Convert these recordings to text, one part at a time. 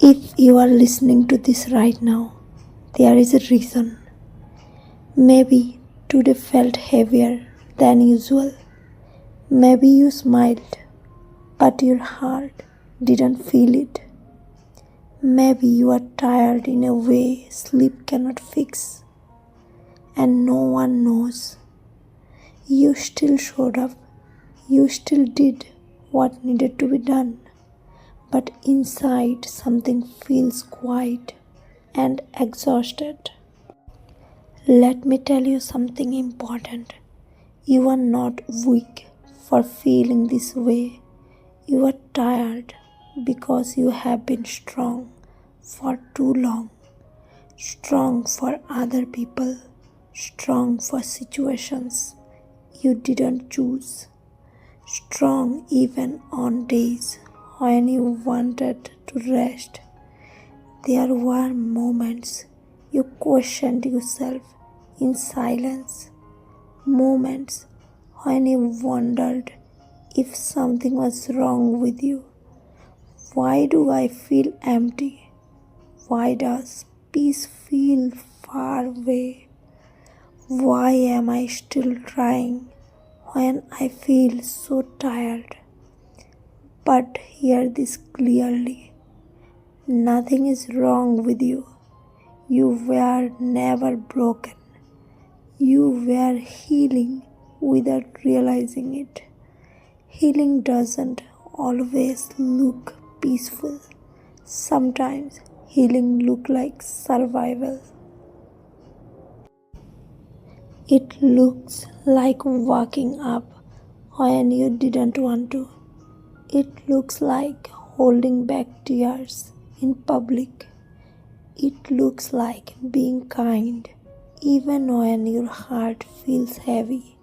If you are listening to this right now, there is a reason. Maybe today felt heavier than usual. Maybe you smiled, but your heart didn't feel it. Maybe you are tired in a way sleep cannot fix, and no one knows. You still showed up, you still did what needed to be done, but inside something feels quiet and exhausted. Let me tell you something important. You are not weak for feeling this way. You are tired because you have been strong for too long. Strong for other people, strong for situations you didn't choose. Strong even on days when you wanted to rest. There were moments you questioned yourself in silence, moments when you wondered if something was wrong with you. Why do I feel empty? Why does peace feel far away? Why am I still trying when I feel so tired? But hear this clearly. Nothing is wrong with you. You were never broken. You were healing without realizing it. Healing doesn't always look peaceful. Sometimes healing looks like survival. It looks like waking up when you didn't want to. It looks like holding back tears in public. It looks like being kind even when your heart feels heavy.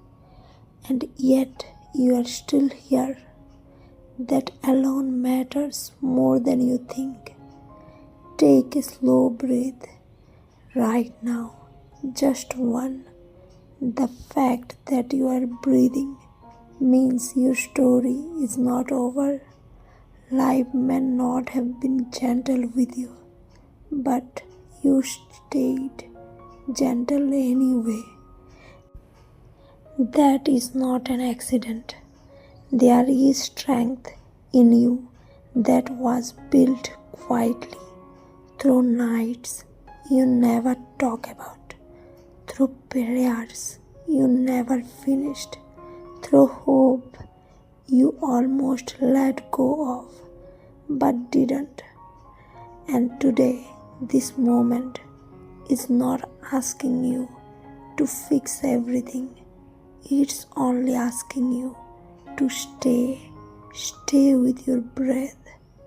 And yet you are still here. That alone matters more than you think. Take a slow breath right now, just one. The fact that you are breathing means your story is not over. Life may not have been gentle with you, but you stayed gentle anyway. That is not an accident. There is strength in you that was built quietly through nights you never talk about, through prayers you never finished, through hope you almost let go of but didn't. And today, this moment is not asking you to fix everything, it's only asking you to stay. Stay with your breath,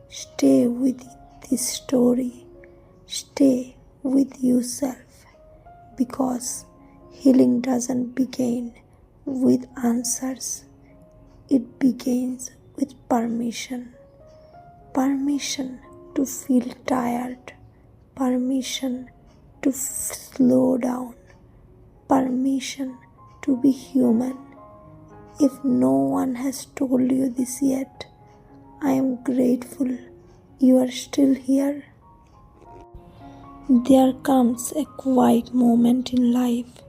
stay with this story, stay with yourself, because healing doesn't begin with answers, it begins with permission. Permission to feel tired, permission to slow down, permission to be human. If no one has told you this yet, I am grateful you are still here. There comes a quiet moment in life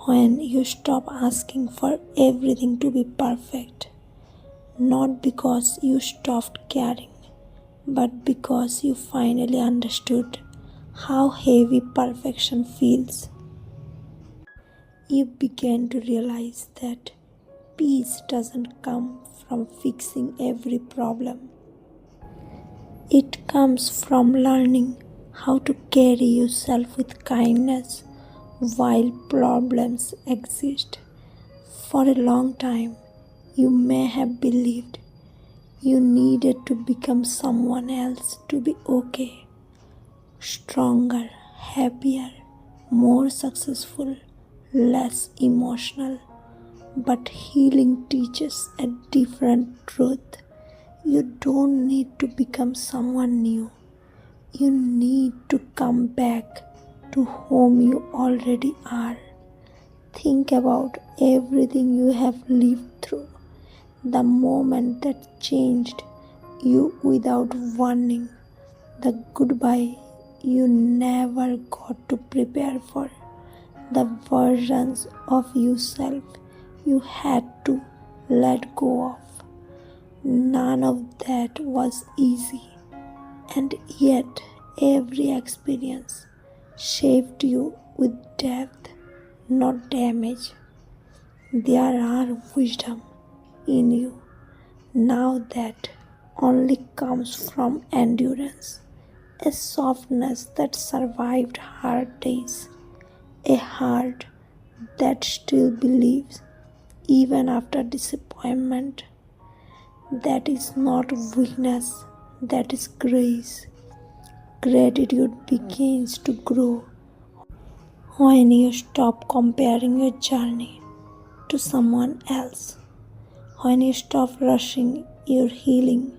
when you stop asking for everything to be perfect, not because you stopped caring, but because you finally understood how heavy perfection feels. You began to realize that peace doesn't come from fixing every problem. It comes from learning how to carry yourself with kindness while problems exist. For a long time, you may have believed you needed to become someone else to be okay, stronger, happier, more successful, less emotional. But healing teaches a different truth. You don't need to become someone new. You need to come back to whom you already are. Think about everything you have lived through, the moment that changed you without warning, the goodbye you never got to prepare for, the versions of yourself you had to let go of. None of that was easy, and yet every experience shaped you with depth, not damage. There are wisdom in you now that only comes from endurance, a softness that survived hard days, a heart that still believes even after disappointment. That is not weakness, that is grace. Gratitude begins to grow when you stop comparing your journey to someone else, when you stop rushing your healing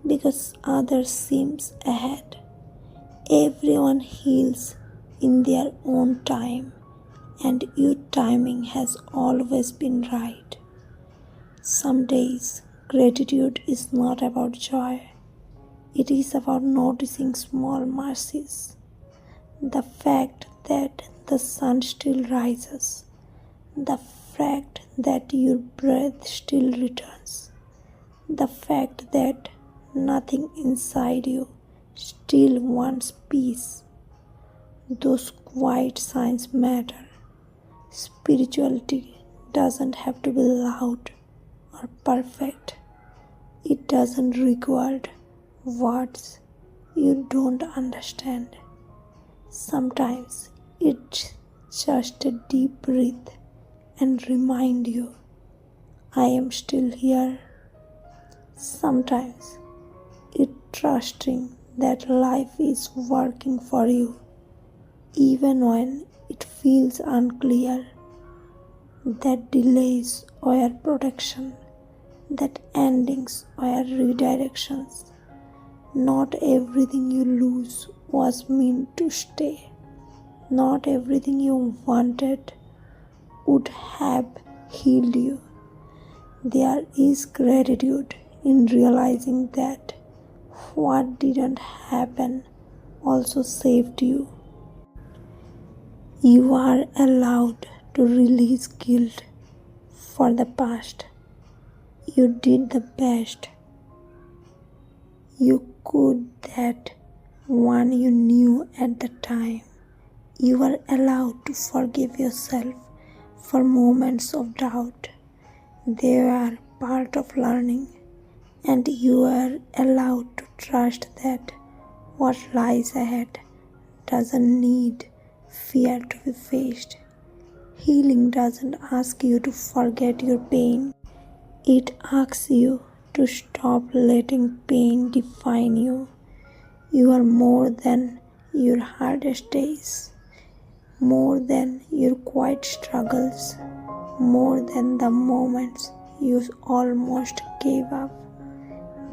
because others seems ahead. Everyone heals in their own time, and your timing has always been right. Some days gratitude is not about joy, it is about noticing small mercies. The fact that the sun still rises, the fact that your breath still returns, the fact that nothing inside you still wants peace. Those quiet signs matter. Spirituality doesn't have to be loud or perfect. It doesn't require words you don't understand. Sometimes it's just a deep breath and remind you, I am still here. Sometimes it's trusting that life is working for you, even when it feels unclear, that delays were protection, that endings were redirections. Not everything you lose was meant to stay. Not everything you wanted would have healed you. There is gratitude in realizing that what didn't happen also saved you. You are allowed to release guilt for the past. You did the best you could, that one you knew at the time. You are allowed to forgive yourself for moments of doubt. They are part of learning, and you are allowed to trust that what lies ahead doesn't need fear to be faced. Healing doesn't ask you to forget your pain. It asks you to stop letting pain define you. You are more than your hardest days, more than your quiet struggles, more than the moments you almost gave up.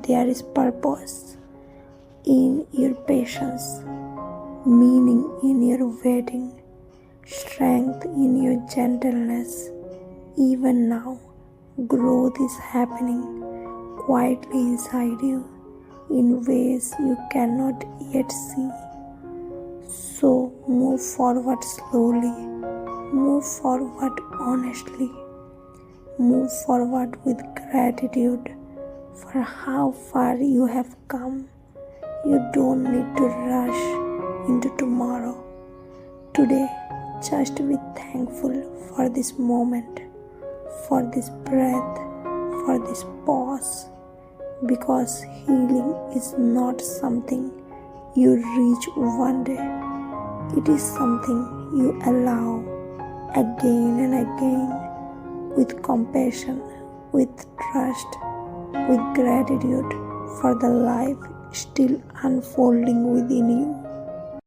There is purpose in your patience, meaning in your waiting, strength in your gentleness. Even now, growth is happening quietly inside you in ways you cannot yet see. So move forward slowly, move forward honestly, move forward with gratitude for how far you have come. You don't need to rush into tomorrow. Today, just be thankful for this moment, for this breath, for this pause, because healing is not something you reach one day. It is something you allow again and again, with compassion, with trust, with gratitude for the life still unfolding within you.